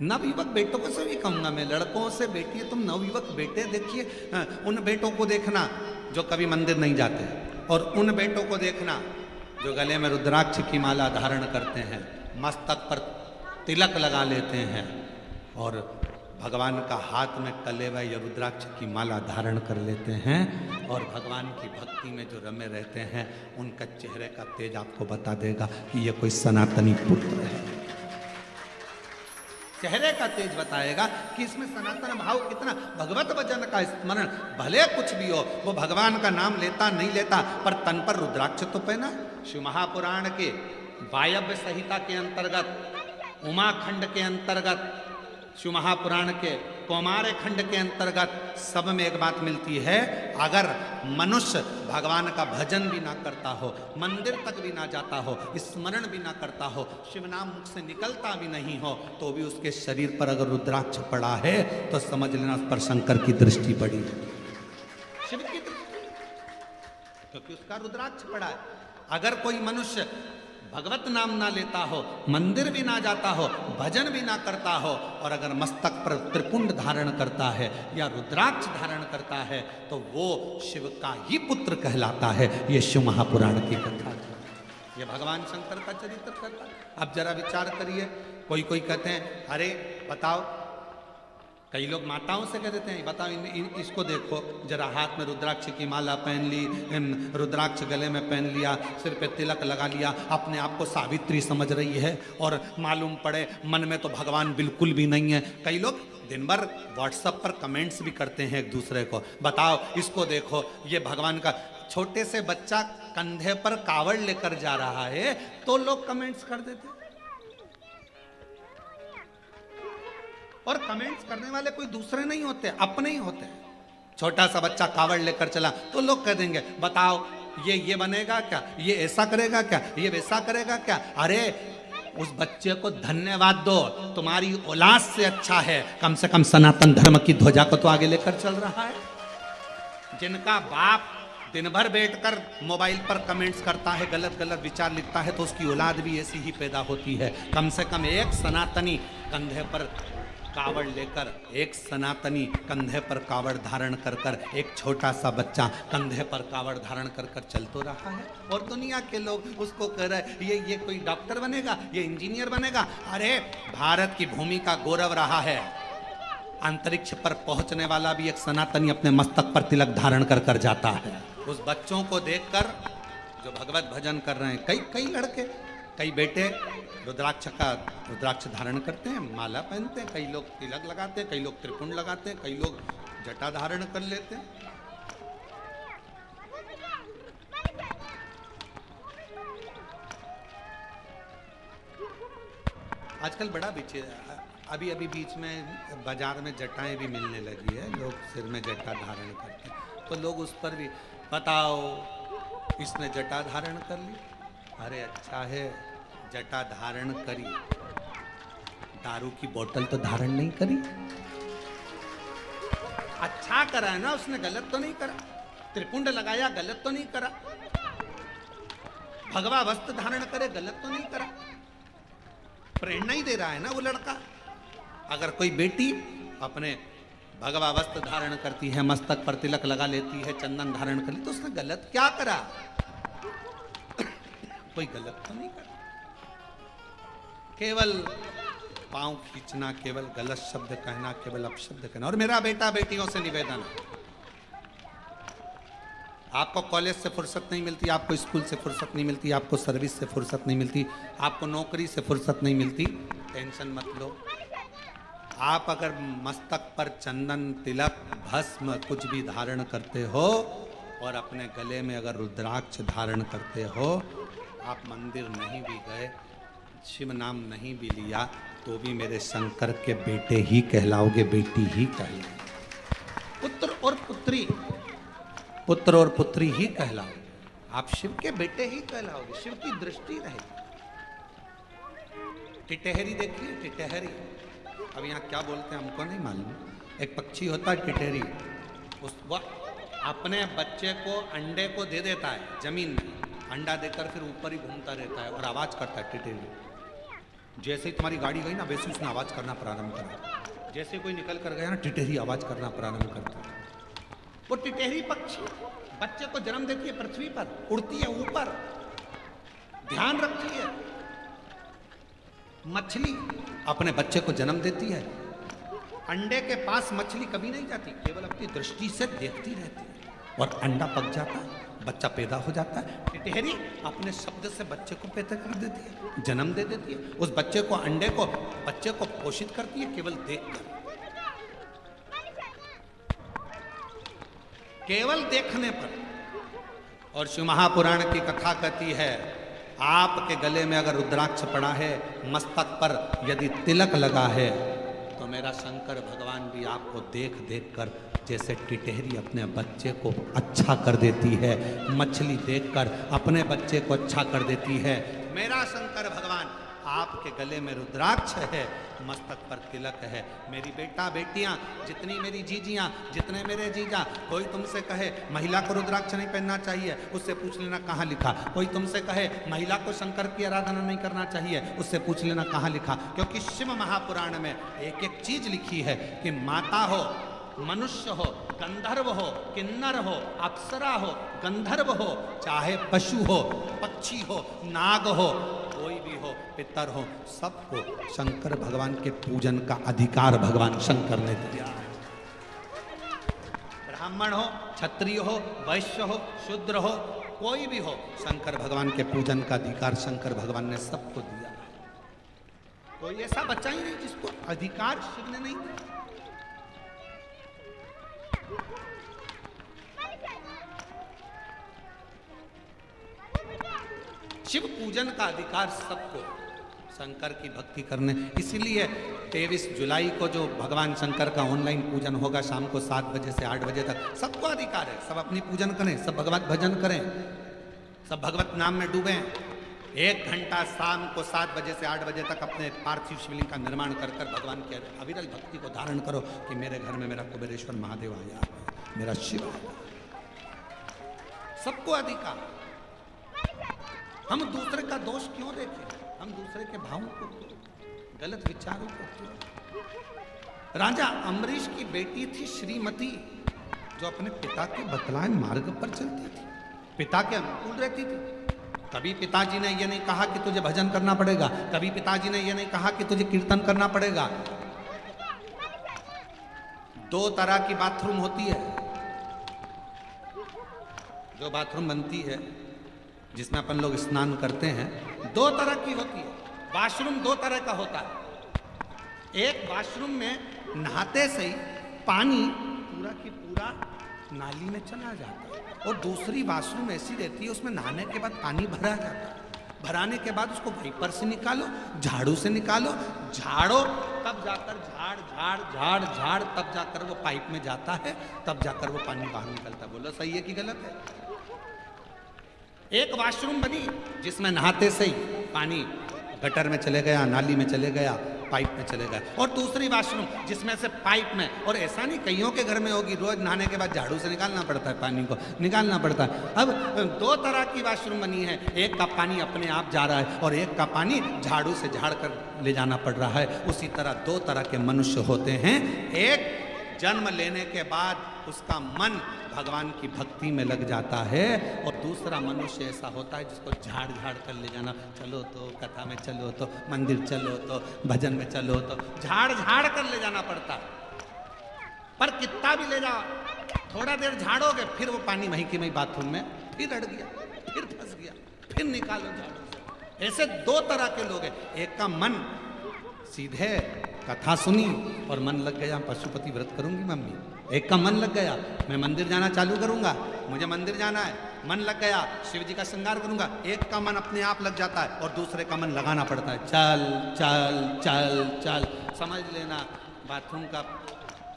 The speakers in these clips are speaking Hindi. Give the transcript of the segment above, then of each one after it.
नवयुवक बेटों को से भी कहूंगा मैं, लड़कों से बेटी तुम नवयुवक बेटे देखिए, उन बेटों को देखना जो कभी मंदिर नहीं जाते, और उन बेटों को देखना जो गले में रुद्राक्ष की माला धारण करते हैं, मस्तक पर तिलक लगा लेते हैं और भगवान का हाथ में कले हुए या रुद्राक्ष की माला धारण कर लेते हैं और भगवान की भक्ति में जो रमे रहते हैं, उनका चेहरे का तेज आपको बता देगा कि ये कोई सनातनी पुत्र है। चेहरे का तेज बताएगा कि इसमें सनातन भाव कितना, भगवत वचन का स्मरण, भले कुछ भी हो, वो भगवान का नाम लेता नहीं लेता पर तन पर रुद्राक्ष तो पहना। शिव महापुराण के वायव्य संहिता के अंतर्गत, उमाखंड के अंतर्गत, शिव महापुराण के कौमार खंड के अंतर्गत सब में एक बात मिलती है, अगर मनुष्य भगवान का भजन भी ना करता हो, मंदिर तक भी ना जाता हो, स्मरण भी ना करता हो, शिव नाम मुख से निकलता भी नहीं हो, तो भी उसके शरीर पर अगर रुद्राक्ष पड़ा है तो समझ लेना उस पर शंकर की दृष्टि पड़ी, शिव की दृष्टि, क्योंकि उसका रुद्राक्ष पड़ा है। अगर कोई मनुष्य भगवत नाम ना लेता हो, मंदिर भी ना जाता हो, भजन भी ना करता हो, और अगर मस्तक पर त्रिपुंड धारण करता है या रुद्राक्ष धारण करता है, तो वो शिव का ही पुत्र कहलाता है। ये शिव महापुराण की कथा है, ये भगवान शंकर का चरित्र करता है। अब जरा विचार करिए, कोई कोई कहते हैं अरे बताओ, कई लोग माताओं से कह देते हैं बताओ इसको देखो जरा, हाथ में रुद्राक्ष की माला पहन ली, रुद्राक्ष गले में पहन लिया, सिर पे तिलक लगा लिया, अपने आप को सावित्री समझ रही है, और मालूम पड़े मन में तो भगवान बिल्कुल भी नहीं है। कई लोग दिन भर व्हाट्सएप पर कमेंट्स भी करते हैं एक दूसरे को, बताओ इसको देखो, ये भगवान का, छोटे से बच्चा कंधे पर कावड़ लेकर जा रहा है तो लोग कमेंट्स कर देते, और कमेंट्स करने वाले कोई दूसरे नहीं होते, अपने ही होते हैं। छोटा सा बच्चा कावड़ लेकर चला तो लोग कह देंगे बताओ ये बनेगा क्या, ये ऐसा करेगा क्या, ये वैसा करेगा क्या। अरे उस बच्चे को धन्यवाद दो, तुम्हारी औलाद से अच्छा है, कम से कम सनातन धर्म की ध्वजा को तो आगे लेकर चल रहा है। जिनका बाप दिन भर बैठकर मोबाइल पर कमेंट्स करता है, गलत गलत विचार लिखता है, तो उसकी औलाद भी ऐसी ही पैदा होती है। कम से कम एक सनातनी कंधे पर कावड़ लेकर, एक सनातनी कंधे पर कावड़ धारण कर कर, एक छोटा सा बच्चा कंधे पर कावड़ धारण कर कर चल तो रहा है, और दुनिया के लोग उसको कह रहे ये कोई डॉक्टर बनेगा, ये इंजीनियर बनेगा। अरे भारत की भूमि का गौरव रहा है, अंतरिक्ष पर पहुंचने वाला भी एक सनातनी अपने मस्तक पर तिलक धारण कर कर जाता है। उस बच्चों को देखकर जो भगवत भजन कर रहे हैं, कई लड़के, कई बेटे रुद्राक्ष धारण करते हैं, माला पहनते हैं, कई लोग तिलक लगाते हैं, कई लोग त्रिपुंड लगाते हैं, कई लोग जटा धारण कर लेते हैं। आजकल बड़ा अभी बीच में बाजार में जटाएं भी मिलने लगी है, लोग सिर में जटा धारण करते हैं, तो लोग उस पर भी बताओ इसने जटा धारण कर ली, अरे अच्छा है जटा धारण करी, दारू की बोतल तो धारण नहीं करी, अच्छा करा है ना उसने, गलत तो नहीं करा, त्रिपुंड लगाया गलत तो नहीं करा, भगवा वस्त्र धारण करे गलत तो नहीं करा, प्रेरणा ही दे रहा है ना वो लड़का। अगर कोई बेटी अपने भगवा वस्त्र धारण करती है, मस्तक पर तिलक लगा लेती है, चंदन धारण कर ली, तो उसने गलत क्या करा, कोई गलत तो नहीं करा। केवल पांव खींचना, केवल गलत शब्द कहना, केवल अपशब्द कहना। और मेरा बेटा बेटियों से निवेदन है, आपको कॉलेज से फुर्सत नहीं मिलती, आपको स्कूल से फुर्सत नहीं मिलती, आपको सर्विस से फुर्सत नहीं मिलती, आपको नौकरी से फुर्सत नहीं मिलती, टेंशन मत लो। आप अगर मस्तक पर चंदन, तिलक, भस्म कुछ भी धारण करते हो और अपने गले में अगर रुद्राक्ष धारण करते हो, आप मंदिर नहीं भी गए, शिव नाम नहीं भी लिया, तो भी मेरे शंकर के बेटे ही कहलाओगे, बेटी ही कहलाओगे, पुत्र और पुत्री ही कहलाओगे, आप शिव के बेटे ही कहलाओगे, शिव की दृष्टि रहेगी। टिटहरी देखिए, टिटहरी, अब यहाँ क्या बोलते हैं हमको नहीं मालूम, एक पक्षी होता है टिटहरी, वह अपने बच्चे को अंडे को दे देता है जमीन में, अंडा देकर फिर ऊपर ही घूमता रहता है और आवाज करता है टिटहरी। जैसे ही तुम्हारी गाड़ी गई ना वैसे उसने आवाज करना प्रारंभ करा। जैसे कोई निकल कर गया ना टिटहरी आवाज करना प्रारंभ करता है। वो टिटहरी पक्षी बच्चे को जन्म देती है, पृथ्वी पर उड़ती है ऊपर, ध्यान रखती है। मछली अपने बच्चे को जन्म देती है, अंडे के पास मछली कभी नहीं जाती, केवल अपनी दृष्टि से देखती रहती है और अंडा पक जाता है, बच्चा पैदा हो जाता है। टिटहरी अपने शब्द से बच्चे को पैदा कर देती है, जन्म दे देती है। उस बच्चे को, अंडे को, बच्चे को पोषित करती है केवल देखकर, केवल देखने पर। और शिव महापुराण की कथा कहती है, आपके गले में अगर रुद्राक्ष पड़ा है, मस्तक पर यदि तिलक लगा है, तो मेरा शंकर भगवान भी आपको देख देख कर, जैसे टिटहरी अपने बच्चे को अच्छा कर देती है, मछली देखकर अपने बच्चे को अच्छा कर देती है, मेरा शंकर भगवान आपके गले में रुद्राक्ष है, मस्तक पर तिलक है। मेरी बेटा बेटियां, जितनी मेरी जीजियां, जितने मेरे जीजा, कोई तुमसे कहे महिला को रुद्राक्ष नहीं पहनना चाहिए, उससे पूछ लेना कहाँ लिखा। कोई तुमसे कहे महिला को शंकर की आराधना नहीं करना चाहिए, उससे पूछ लेना कहाँ लिखा। क्योंकि शिव महापुराण में एक एक चीज लिखी है कि माता हो, मनुष्य हो, गंधर्व हो, किन्नर हो, अप्सरा हो, गंधर्व हो, चाहे पशु हो, पक्षी हो, नाग हो, कोई भी हो, पितर हो, सबको शंकर भगवान के पूजन का अधिकार भगवान शंकर ने दिया। ब्राह्मण हो, क्षत्रिय हो, वैश्य हो, शूद्र हो, कोई भी हो, शंकर भगवान के पूजन का अधिकार शंकर भगवान ने सबको दिया। कोई ऐसा बच्चा ही नहीं जिसको अधिकार शिव ने नहीं दिया। शिव पूजन का अधिकार सबको, शंकर की भक्ति करने। इसीलिए 23 जुलाई को जो भगवान शंकर का ऑनलाइन पूजन होगा शाम को 7 बजे से 8 बजे तक, सबको अधिकार है, सब अपनी पूजन करें, सब भगवत भजन करें, सब भगवत नाम में डूबें। 1 घंटा शाम को 7 बजे से 8 बजे तक अपने पार्थिव शिवलिंग का निर्माण कर कर भगवान की अविरल भक्ति को धारण करो कि मेरे घर में मेरा कुबेरेश्वर महादेव आया, मेरा शिव आया। सबको अधिकार। हम दूसरे का दोष क्यों देखें? हम दूसरे के भावों को, गलत विचारों को क्यों? राजा अम्बरीश की बेटी थी श्रीमती, जो अपने पिता के बतलाए मार्ग पर चलती थी, पिता के अनुकूल रहती थी। कभी पिताजी ने यह नहीं कहा कि तुझे भजन करना पड़ेगा, कभी पिताजी ने यह नहीं कहा कि तुझे कीर्तन करना पड़ेगा। 2 तरह की बाथरूम होती है, जो बाथरूम बनती है जिसमें अपन लोग स्नान करते हैं, 2 तरह की होती है। वॉशरूम 2 तरह का होता है। एक वॉशरूम में नहाते से ही पानी पूरा की पूरा नाली में चला जाता है, और दूसरी वॉशरूम ऐसी रहती है उसमें नहाने के बाद पानी भरा जाता है। भराने के बाद उसको वाइपर से निकालो, झाड़ू से निकालो, झाड़ो, तब जाकर झाड़ तब जाकर वो पाइप में जाता है, तब जाकर वो पानी बाहर निकलता है। बोलो सही है कि गलत है? एक वॉशरूम बनी जिसमें नहाते से ही पानी गटर में चले गया, नाली में चले गया, पाइप में चले गया, और दूसरी वॉशरूम जिसमें से पाइप में, और ऐसा नहीं कईयों के घर में होगी, रोज नहाने के बाद झाड़ू से निकालना पड़ता है, पानी को निकालना पड़ता है। अब 2 तरह की वॉशरूम बनी है, एक का पानी अपने आप जा रहा है और एक का पानी झाड़ू से झाड़ कर ले जाना पड़ रहा है। उसी तरह 2 तरह के मनुष्य होते हैं। एक जन्म लेने के बाद उसका मन भगवान की भक्ति में लग जाता है, और दूसरा मनुष्य ऐसा होता है जिसको झाड़ कर ले जाना, चलो तो कथा में, चलो तो मंदिर, चलो तो भजन में, चलो तो झाड़ कर ले जाना पड़ता। पर कितना भी ले जाओ, थोड़ा देर झाड़ोगे फिर वो पानी वहीं की वहीं बाथरूम में फिर अड़ गया, फिर फंस गया, फिर निकालो झाड़ू से। ऐसे 2 तरह के लोग हैं। एक का मन सीधे कथा सुनी और मन लग गया, पशुपति व्रत करूंगी मम्मी। एक का मन लग गया, मैं मंदिर जाना चालू करूंगा, मुझे मंदिर जाना है, मन लग गया, शिव जी का श्रृंगार करूंगा। एक का मन अपने आप लग जाता है और दूसरे का मन लगाना पड़ता है, चल चल चल चल। समझ लेना, बाथरूम का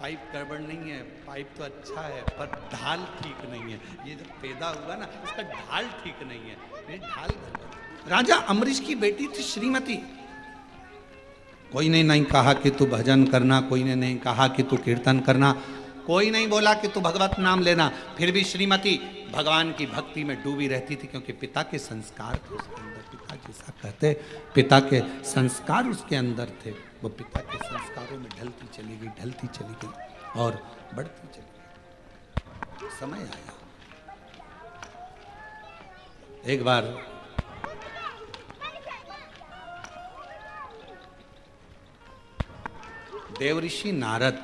पाइप गड़बड़ नहीं है, पाइप तो अच्छा है, पर ढाल ठीक नहीं है। ये जो पैदा हुआ ना, इसका ढाल ठीक नहीं है, ये ढाल गड़बड़। राजा अम्बरीश की बेटी थी श्रीमती। कोई ने नहीं कहा कि तू भजन करना, कोई ने नहीं कहा कि तू कीर्तन करना, कोई नहीं बोला कि तू भगवत नाम लेना, फिर भी श्रीमती भगवान की भक्ति में डूबी रहती थी, क्योंकि पिता के संस्कार थे उसके अंदर, पिताजी ऐसा कहते पिता के संस्कार उसके अंदर थे, वो पिता के संस्कारों में ढलती चली गई और बढ़ती चली गई। समय आया, एक बार देवऋषि नारद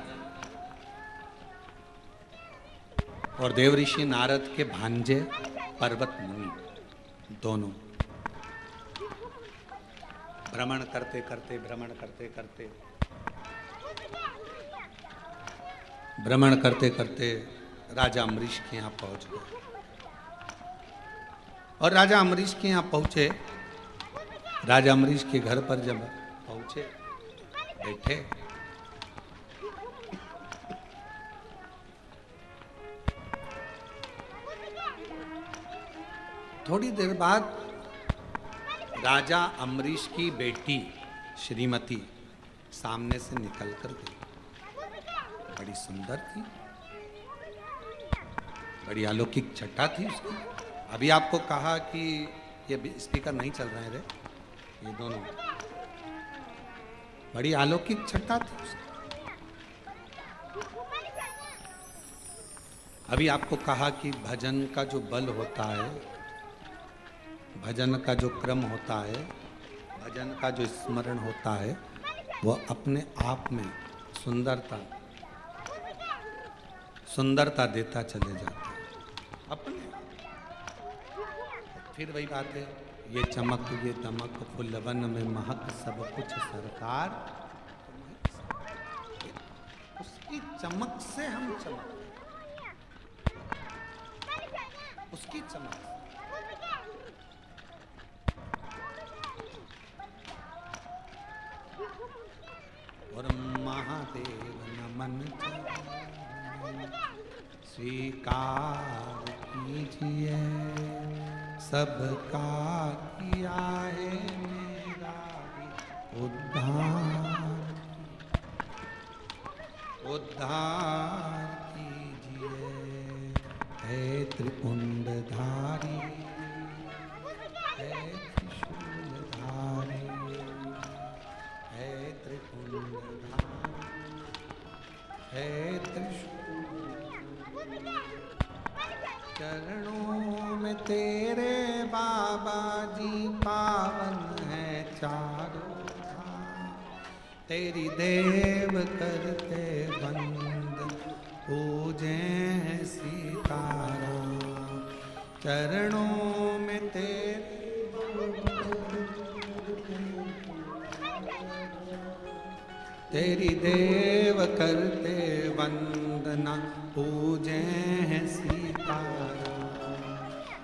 और देवऋषि नारद के भांजे पर्वत मुनि दोनों भ्रमण करते करते राजा अम्बरीश के यहाँ पहुंच गए। और राजा अम्बरीश के यहाँ पहुंचे, राजा अम्बरीश के घर पर जब पहुंचे, बैठे, थोड़ी देर बाद राजा अम्बरीश की बेटी श्रीमती सामने से निकल कर गई। बड़ी सुंदर थी, बड़ी अलौकिक छटा थी उसकी। अभी आपको कहा कि ये स्पीकर नहीं चल रहे रे, ये दोनों, बड़ी अलौकिक छटा थी उसकी। अभी आपको कहा कि भजन का जो बल होता है, भजन का जो क्रम होता है, भजन का जो स्मरण होता है, वह अपने आप में सुंदरता देता चले जाता है अपने। फिर वही बात है, ये चमक ये दमक फुलवन में महक सब कुछ सरकार, उसकी चमक से हम चमक, उसकी चमक। और महादेव नमन स्वीकार कीजिए, सबका किया है मेरा उद्धार कीजिए। हे त्रिपुंडधारी, हे त्रिशूलधारी, हे त्रिपुंडधारी, हे त्रिशूल, चरणों में तेरे बाबा जी पावन है चारों धाम। तेरी देव करते बंद पूजे हैं सीताराम। चरणों में तेरे तेरी देव करते वंदना पूजे हैं सीताराम।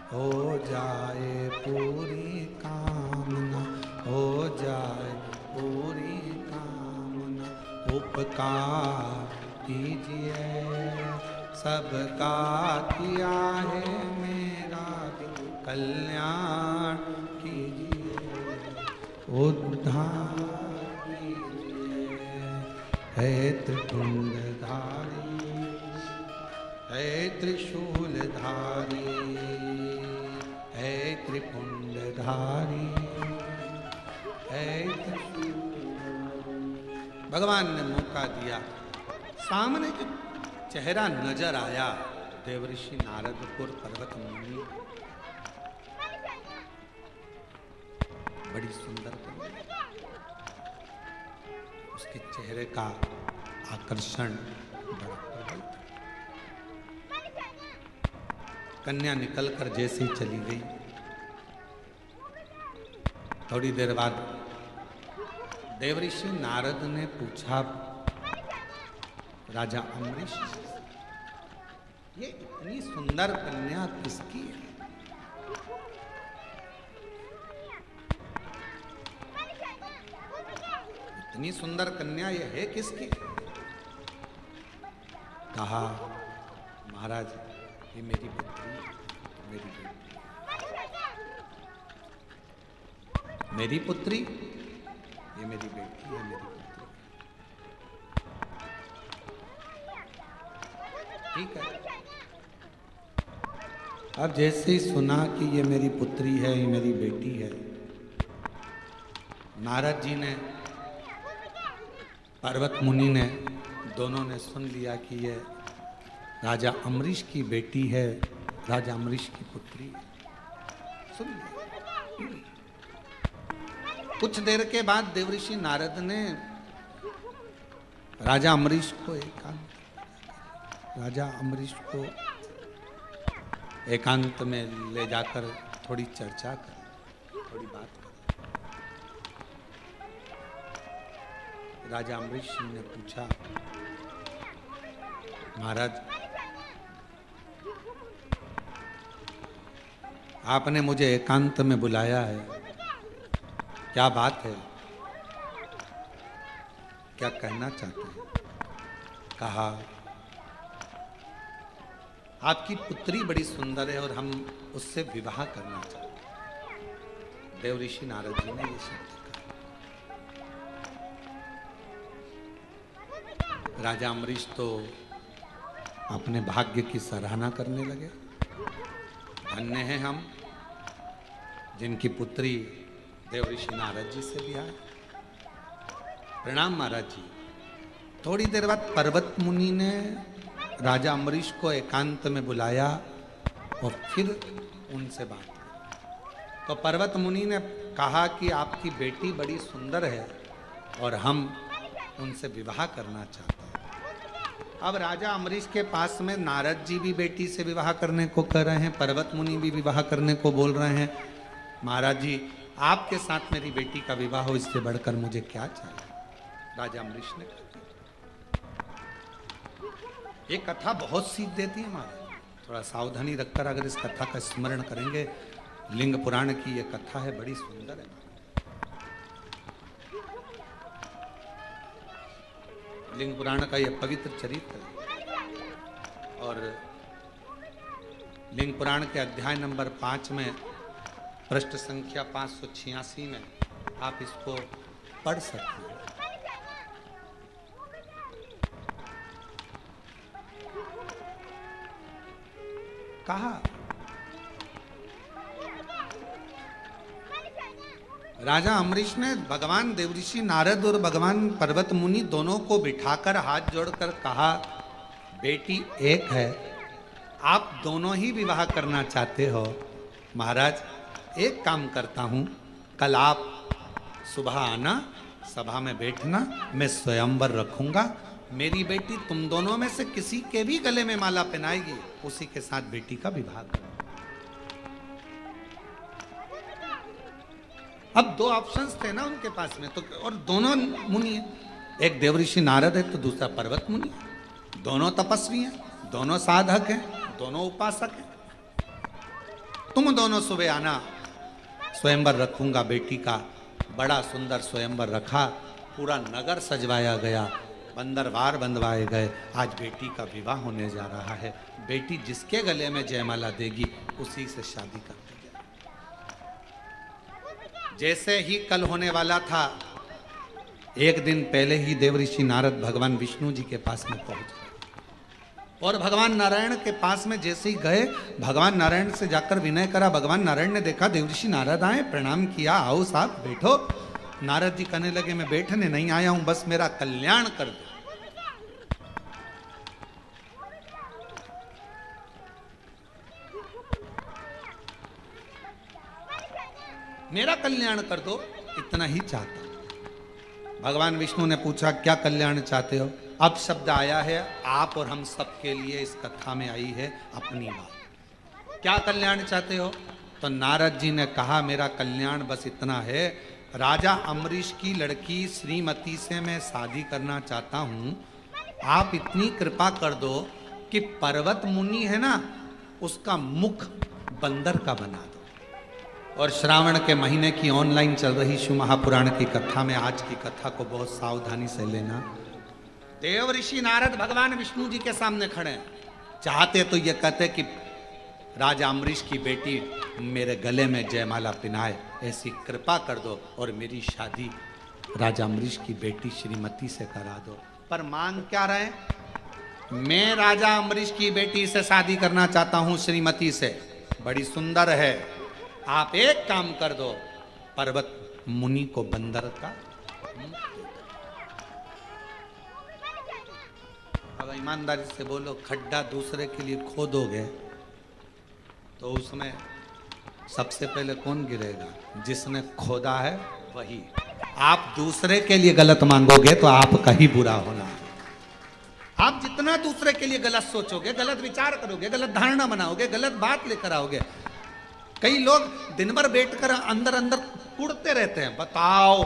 हो जाए पूरी कामना, हो जाए पूरी कामना, उपकार कीजिए, सबका किया है मेरा कल्याण कीजिए, उद्धार कीजिए। हे त्रिपुंडधारी, हे त्रिशूलधारी, हे त्रिपुंडधारी, हे त्रिशूल। भगवान ने मौका दिया, सामने जो चेहरा नजर आया, देवऋषि नारदपुर पर्वत मुनि, बड़ी सुंदर कन्या, उसके चेहरे का आकर्षण बड़ा प्रबल था। कन्या निकलकर जैसे ही चली गई, थोड़ी देर बाद देवऋषि नारद ने पूछा राजा अम्बरीश, ये इतनी सुंदर कन्या किसकी है? इतनी सुंदर कन्या ये है किसकी? कहा, महाराज ये मेरी पुत्री, मेरी बेटी, मेरी पुत्री, ये मेरी बेटी, ये मेरी पुत्री। ठीक है। अब जैसे ही सुना कि ये मेरी पुत्री है, ये मेरी बेटी है, नारद जी ने, पर्वत मुनि ने, दोनों ने सुन लिया कि ये राजा अम्बरीश की बेटी है, राजा अम्बरीश की पुत्री है। सुन लिया। कुछ देर के बाद देवऋषि नारद ने राजा अम्बरीश को एकांत में ले जाकर थोड़ी चर्चा कर, थोड़ी बात कर। राजा अम्बरीश जी ने पूछा, महाराज आपने मुझे एकांत में बुलाया है, क्या बात है, क्या कहना चाहते हैं? कहा, आपकी पुत्री बड़ी सुंदर है और हम उससे विवाह करना चाहते हैं। देवऋषि नारद जी ने ये शब्द कहा। राजा अम्बरीश तो अपने भाग्य की सराहना करने लगे। धन्य हैं हम जिनकी पुत्री देवऋषि नारद जी से ब्याह। प्रणाम महाराज जी। थोड़ी देर बाद पर्वत मुनि ने राजा अम्बरीश को एकांत में बुलाया और फिर उनसे बात की। तो पर्वत मुनि ने कहा कि आपकी बेटी बड़ी सुंदर है और हम उनसे विवाह करना चाहते हैं। अब राजा अम्बरीश के पास में नारद जी भी बेटी से विवाह करने को कह रहे हैं, पर्वत मुनि भी विवाह करने को बोल रहे हैं। महाराज जी आपके साथ मेरी बेटी का विवाह हो, इससे बढ़कर मुझे क्या चाहिए? राजा अम्बरीश ने कहा। ये कथा बहुत सीख देती है महाराज। थोड़ा सावधानी रखकर अगर इस कथा का स्मरण करेंगे, लिंग पुराण की ये कथा है, बड़ी सुंदर है। लिंग पुराण का यह पवित्र चरित्र है और लिंग पुराण के अध्याय नंबर 5 में पृष्ठ संख्या 586 में आप इसको पढ़ सकते हैं। कहा राजा अम्बरीश ने भगवान देवऋषि नारद और भगवान पर्वत मुनि दोनों को बिठाकर हाथ जोड़कर कहा, बेटी एक है, आप दोनों ही विवाह करना चाहते हो। महाराज एक काम करता हूं, कल आप सुबह आना, सभा में बैठना, मैं स्वयंवर रखूंगा। मेरी बेटी तुम दोनों में से किसी के भी गले में माला पहनाएगी, उसी के साथ बेटी का विवाह करो। अब दो ऑप्शंस थे ना उनके पास में, तो और दोनों मुनि हैं, एक देवऋषि नारद है तो दूसरा पर्वत मुनि है। दोनों तपस्वी हैं, दोनों साधक हैं, दोनों उपासक हैं। तुम दोनों सुबह आना, स्वयंवर रखूंगा बेटी का। बड़ा सुंदर स्वयंवर रखा, पूरा नगर सजवाया गया, बंदरवार बंधवाए गए। आज बेटी का विवाह होने जा रहा है। बेटी जिसके गले में जयमाला देगी उसी से शादी कर देगी। जैसे ही कल होने वाला था, एक दिन पहले ही देवऋषि नारद भगवान विष्णु जी के पास में पहुंच गए और भगवान नारायण के पास में जैसे ही गए, भगवान नारायण से जाकर विनय करा। भगवान नारायण ने देखा देवऋषि नारद आए, प्रणाम किया, आओ साहब बैठो। नारद जी कहने लगे, मैं बैठने नहीं आया हूं, बस मेरा कल्याण कर दो। मेरा कल्याण कर दो, इतना ही चाहता। भगवान विष्णु ने पूछा, क्या कल्याण चाहते हो? अब शब्द आया है आप और हम सब के लिए, इस कथा में आई है अपनी बात। क्या कल्याण चाहते हो? तो नारद जी ने कहा, मेरा कल्याण बस इतना है, राजा अम्बरीश की लड़की श्रीमती से मैं शादी करना चाहता हूं। आप इतनी कृपा कर दो कि पर्वत मुनि है ना, उसका मुख बंदर का बना दो। और श्रावण के महीने की ऑनलाइन चल रही शिव महापुराण की कथा में आज की कथा को बहुत सावधानी से लेना। देवऋषि नारद भगवान विष्णु जी के सामने खड़े हैं। चाहते तो ये कहते कि राजा अम्बरीश की बेटी मेरे गले में जयमाला पिनाए, ऐसी कृपा कर दो और मेरी शादी राजा अम्बरीश की बेटी श्रीमती से करा दो। पर मांग क्या रहे? मैं राजा अम्बरीश की बेटी से शादी करना चाहता हूं, श्रीमती से, बड़ी सुंदर है। आप एक काम कर दो, पर्वत मुनि को बंदर का। अब ईमानदारी से बोलो, खड्डा दूसरे के लिए खोदोगे तो उसमें सबसे पहले कौन गिरेगा? जिसने खोदा है वही। आप दूसरे के लिए गलत मांगोगे तो आपका ही बुरा होना है। आप जितना दूसरे के लिए गलत सोचोगे, गलत विचार करोगे, गलत धारणा बनाओगे, गलत बात लेकर आओगे। कई लोग दिन भर बैठकर अंदर अंदर उड़ते रहते हैं, बताओ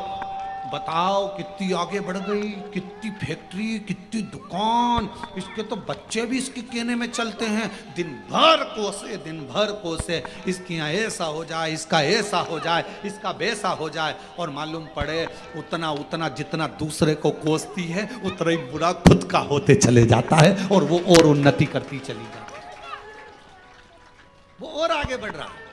बताओ कितनी आगे बढ़ गई, कितनी फैक्ट्री, कितनी दुकान, इसके तो बच्चे भी इसके कहने में चलते हैं। दिन भर कोसे, इसके यहाँ ऐसा हो जाए, इसका ऐसा हो जाए, इसका वैसा हो जाए। और मालूम पड़े उतना उतना जितना दूसरे को कोसती है उतना ही बुरा खुद का होते चले जाता है, और वो और उन्नति करती चली जाती है, वो और आगे बढ़ रहा है।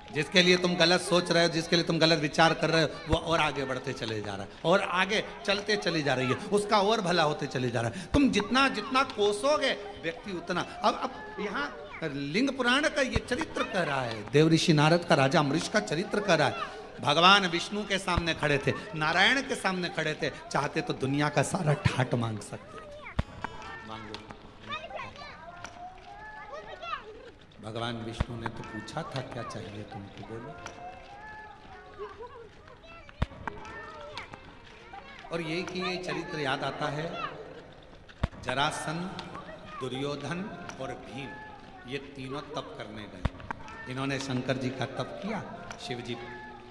जिसके लिए तुम गलत सोच रहे हो, जिसके लिए तुम गलत विचार कर रहे हो, वो और आगे बढ़ते चले जा रहा है, और आगे चलते चली जा रही है, उसका और भला होते चले जा रहा है। तुम जितना जितना कोसोगे व्यक्ति उतना। अब यहाँ लिंग पुराण का ये चरित्र कह रहा है, देवऋषि नारद का राजा अम्बरीश का चरित्र कह रहा है। भगवान विष्णु के सामने खड़े थे, नारायण के सामने खड़े थे, चाहते तो दुनिया का सारा ठाट मांग सकते। भगवान विष्णु ने तो पूछा था क्या चाहिए तुमको, बोलो। और यही कि ये चरित्र याद आता है, जरासंध, दुर्योधन और भीम, ये तीनों तप करने गए। इन्होंने शंकर जी का तप किया, शिव जी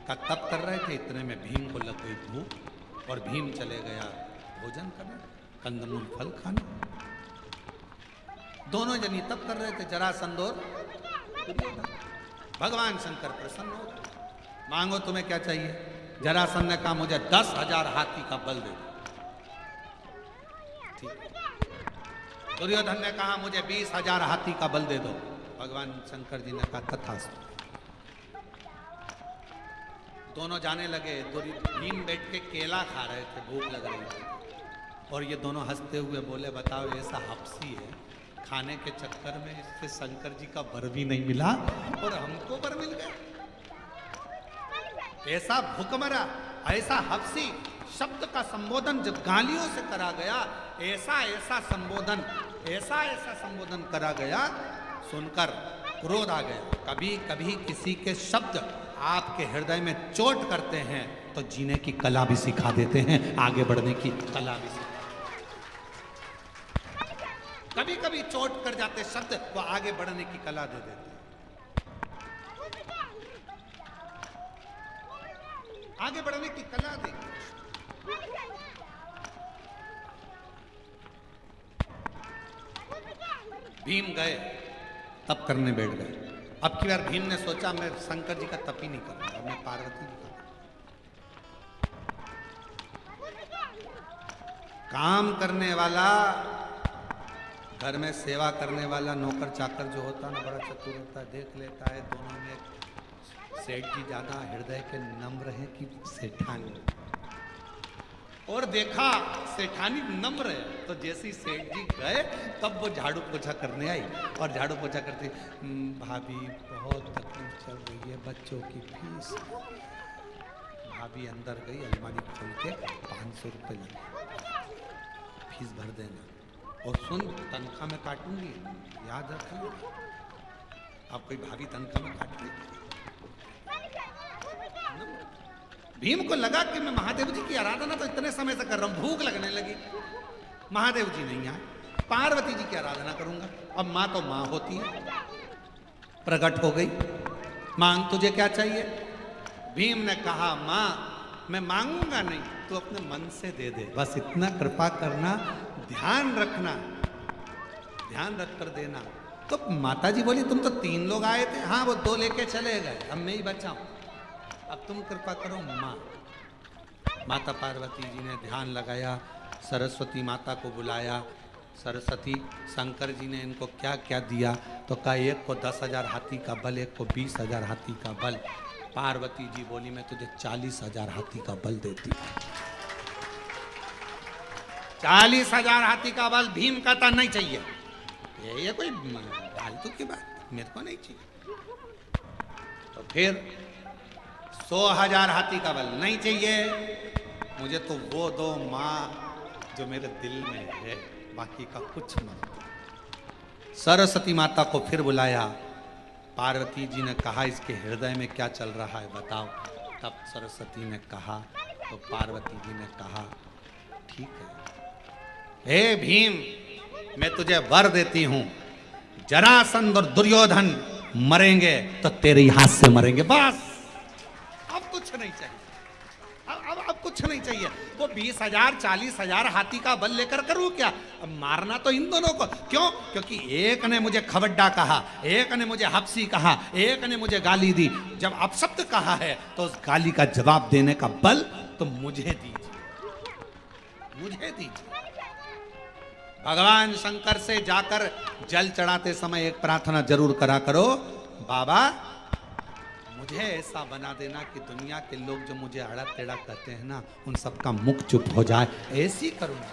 का तप कर रहे थे, इतने में भीम को लग गई भूख और भीम चले गया भोजन करने, कंदमूल फल खाने। दोनों जनी तप कर रहे थे, जरासंध और दुर्योधन। भगवान शंकर प्रसन्न हो गए, मांगो तुम्हें क्या चाहिए। जरासंध ने कहा मुझे 10,000 हाथी का बल दे दो। ठीक। दुर्योधन ने कहा मुझे 20,000 हाथी का बल दे दो। भगवान शंकर जी ने कहा तथास्तु। दोनों जाने लगे। भीम बैठ के केला खा रहे थे, भूख लग रही थी, और ये दोनों हंसते हुए बोले बताओ ऐसा हपसी है, खाने के चक्कर में इससे शंकर जी का वर भी नहीं मिला और हमको वर मिल गया। ऐसा भूखमरा, ऐसा हफ्सी शब्द का संबोधन जब गालियों से करा गया, ऐसा ऐसा संबोधन करा गया, सुनकर क्रोध आ गया। कभी कभी किसी के शब्द आपके हृदय में चोट करते हैं तो जीने की कला भी सिखा देते हैं, आगे बढ़ने की कला भी सिखा। कभी कभी चोट कर जाते शब्द वो आगे बढ़ने की कला दे देते, आगे बढ़ने की कला दे। भीम गए, तप करने बैठ गए। अब की बार भीम ने सोचा मैं शंकर जी का तप ही नहीं करूंगा, मैं पार्वती जी का काम करने वाला, घर में सेवा करने वाला नौकर चाकर जो होता है ना, बड़ा चतुर होता है, देख लेता है दोनों में सेठ जी ज्यादा हृदय के नम्र है कि सेठानी, और देखा सेठानी नम्र है, तो जैसे ही सेठ जी गए तब वो झाड़ू पोछा करने आई, और झाड़ू पोछा करती भाभी बहुत तकलीफ चल रही है, बच्चों की फीस। भाभी अंदर गई, अलमारी खोल के 500 रुपये लगे, फीस भर देना, और सुन तनख्वाह में काटूंगी, याद रखना। आप कोई भाभी तनख्वाह में काट ली। भीम को लगा कि मैं महादेव जी की आराधना तो इतने समय से कर रहा हूं, भूख लगने लगी, महादेव जी नहीं आए, पार्वती जी की आराधना करूंगा। अब माँ तो माँ होती है, प्रकट हो गई, मांग तुझे क्या चाहिए। भीम ने कहा माँ मैं मांगूंगा नहीं, तू अपने मन से दे दे, बस इतना कृपा करना, ध्यान रखना, ध्यान रख कर देना। तो माता जी बोली तुम तो 3 लोग आए थे, हाँ वो 2 लेके चले गए, अब मैं ही बचा हूं, अब तुम कृपा करो माँ। माता पार्वती जी ने ध्यान लगाया, सरस्वती माता को बुलाया। सरस्वती शंकर जी ने इनको क्या क्या दिया, तो कहा एक को 10,000 हाथी का बल, एक को 20,000 हाथी का बल। पार्वती जी बोली मैं तुझे 40,000 हाथी का बल देती। 40,000 हाथी का बल। भीम कहता नहीं चाहिए, ये कोई फालतू की बात, मेरे को नहीं चाहिए। तो फिर 100,000 हाथी का बल नहीं चाहिए मुझे, तो वो दो मां जो मेरे दिल में है, बाकी का कुछ मत। सरस्वती माता को फिर बुलाया। पार्वती जी ने कहा इसके हृदय में क्या चल रहा है बताओ। तब सरस्वती ने कहा, तो पार्वती जी ने कहा ठीक है, हे भीम मैं तुझे वर देती हूं, जरासंध और दुर्योधन मरेंगे तो तेरे ही हाथ से मरेंगे, बस अब कुछ नहीं चाहिए। अब कुछ नहीं चाहिए। वो 20,000 40,000 हाथी का बल लेकर करूं क्या? अब मारना तो इन दोनों को। क्यों? क्योंकि एक ने मुझे खबड्डा कहा, एक ने मुझे हफ्सी कहा, एक ने मुझे गाली दी। जब अपशब्द कहा है तो उस गाली का जवाब देने का बल तो मुझे दीजिए, मुझे दीजिए। भगवान शंकर से जाकर जल चढ़ाते समय एक प्रार्थना जरूर करा करो, बाबा मुझे ऐसा बना देना कि दुनिया के लोग जो मुझे आड़ा टेढ़ा कहते हैं ना, उन सबका मुख चुप हो जाए, ऐसी करूंगा।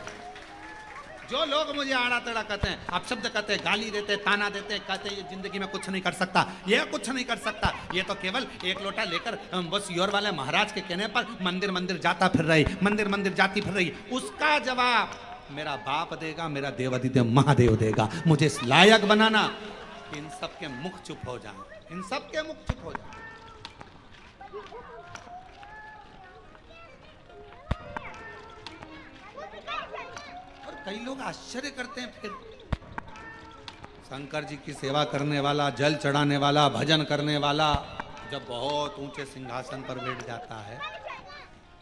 जो लोग मुझे आड़ा टेढ़ा कहते हैं, अपशब्द कहते हैं, गाली देते, ताना देते, कहते ये जिंदगी में कुछ नहीं कर सकता, ये कुछ नहीं कर सकता, ये तो केवल एक लोटा लेकर बस योर वाले महाराज के कहने पर मंदिर मंदिर जाता फिर रही, मंदिर मंदिर जाती फिर रही, उसका जवाब मेरा बाप देगा, मेरा देवादिदेव महादेव देगा। मुझे इस लायक बनाना कि इन सबके मुख चुप हो जाए, इन सबके मुख चुप हो जाए। और कई लोग आश्चर्य करते हैं फिर, शंकर जी की सेवा करने वाला, जल चढ़ाने वाला, भजन करने वाला जब बहुत ऊंचे सिंहासन पर बैठ जाता है,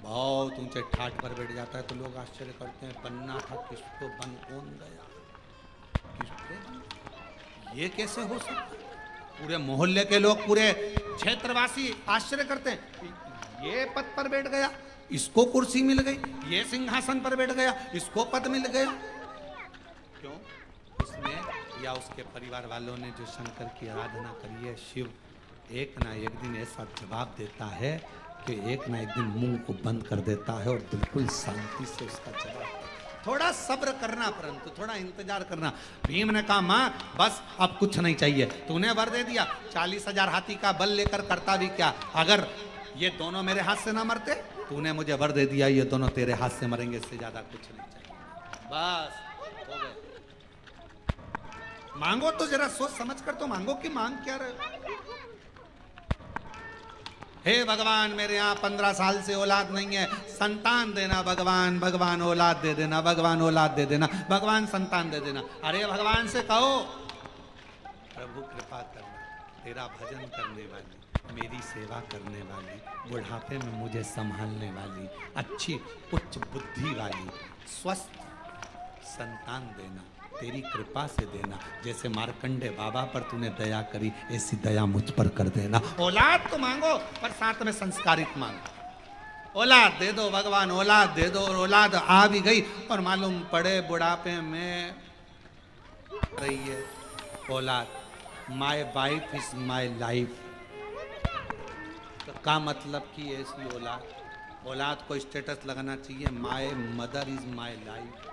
बहुत ऊंचे ठाट पर बैठ जाता है, तो लोग आश्चर्य करते हैं, बनना था किसको बन कौन गया, किसके ये कैसे हो सकता? पूरे मोहल्ले के लोग, पूरे क्षेत्रवासी आश्चर्य करते हैं, ये पद पर बैठ गया, इसको कुर्सी मिल गई, ये सिंहासन पर बैठ गया, इसको पद मिल गया। क्यों? उसने या उसके परिवार वालों ने जो शंकर की आराधना करी है, शिव एक ना एक दिन ऐसा जवाब देता है कि एक ना एक दिन मुंह को बंद कर देता है और बिल्कुल शांति से उसका जवाब। थोड़ा सब्र करना, परंतु थोड़ा इंतजार करना। भीम ने कहा मां बस अब कुछ नहीं चाहिए, तूने वर दे दिया, 40,000 हाथी का बल लेकर करता भी क्या, अगर ये दोनों मेरे हाथ से ना मरते, तूने मुझे वर दे दिया, ये दोनों तेरे हाथ से मरेंगे, इससे ज्यादा कुछ नहीं चाहिए, बस हो गए। मांगो तो जरा सोच समझ कर तो मांगो कि मांग क्या रहे। हे भगवान मेरे यहाँ 15 साल से औलाद नहीं है, संतान देना भगवान, भगवान औलाद दे देना, भगवान औलाद दे देना, भगवान संतान दे देना। अरे भगवान से कहो प्रभु कृपा करना, तेरा भजन करने वाली, मेरी सेवा करने वाली, बुढ़ापे में मुझे संभालने वाली, अच्छी उच्च बुद्धि वाली, स्वस्थ संतान देना, तेरी कृपा से देना। जैसे मार्कंडे बाबा पर तूने दया करी, ऐसी दया मुझ पर कर देना। औलाद तो मांगो पर साथ में संस्कारित मांगो। औलाद दे दो भगवान, औलाद दे दो। और औलाद आ भी गई और मालूम पड़े बुढ़ापे में रही है औलाद, my wife is my life, तो का मतलब कि ऐसी औलाद, औलाद को स्टेटस लगाना चाहिए, my mother is my life.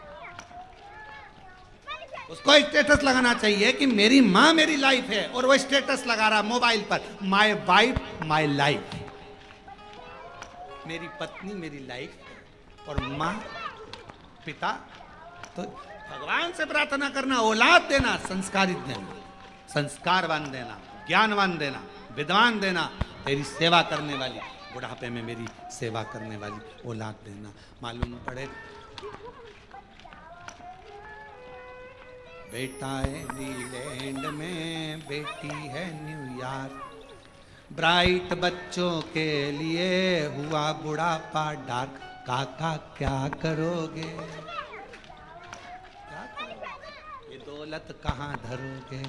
उसको स्टेटस लगाना चाहिए कि मेरी माँ मेरी लाइफ है, और वो स्टेटस लगा रहा मोबाइल पर, माय वाइफ माय लाइफ, मेरी पत्नी मेरी लाइफ। और माँ पिता, तो भगवान से प्रार्थना करना, औलाद देना, संस्कारित देना, संस्कारवान देना, ज्ञानवान देना, विद्वान देना, तेरी सेवा करने वाली, बुढ़ापे में मेरी सेवा करने वाली औलाद देना। मालूम पड़े बेटा है न्यूजीलैंड में, बेटी है न्यूयॉर्क, ब्राइट बच्चों के लिए हुआ बुढ़ापा डार्क, काका क्या करोगे, क्या करोगे, ये दौलत कहाँ धरोगे,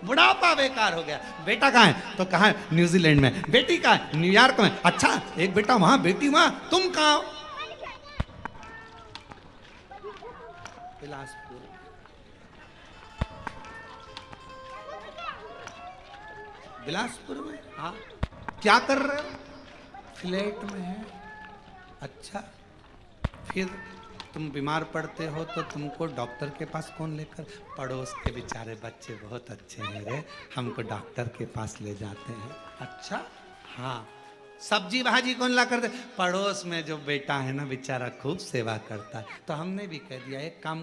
बुढ़ापा बेकार हो गया। बेटा कहाँ है? तो कहाँ है? न्यूजीलैंड में। बेटी कहाँ है? न्यूयॉर्क में। अच्छा, एक बेटा वहां, बेटी वहां, तुम कहाँ हो? बिलासपुर। बिलासपुर में? हाँ। क्या कर रहे हो? फ्लैट में है। अच्छा, फिर तुम बीमार पड़ते हो तो तुमको डॉक्टर के पास कौन लेकर? पड़ोस के बेचारे बच्चे बहुत अच्छे हैं रे, हमको डॉक्टर के पास ले जाते हैं। अच्छा हाँ, सब्जी भाजी कौन ला करते? पड़ोस में जो बेटा है ना बेचारा खूब सेवा करता है। तो हमने भी कह दिया एक काम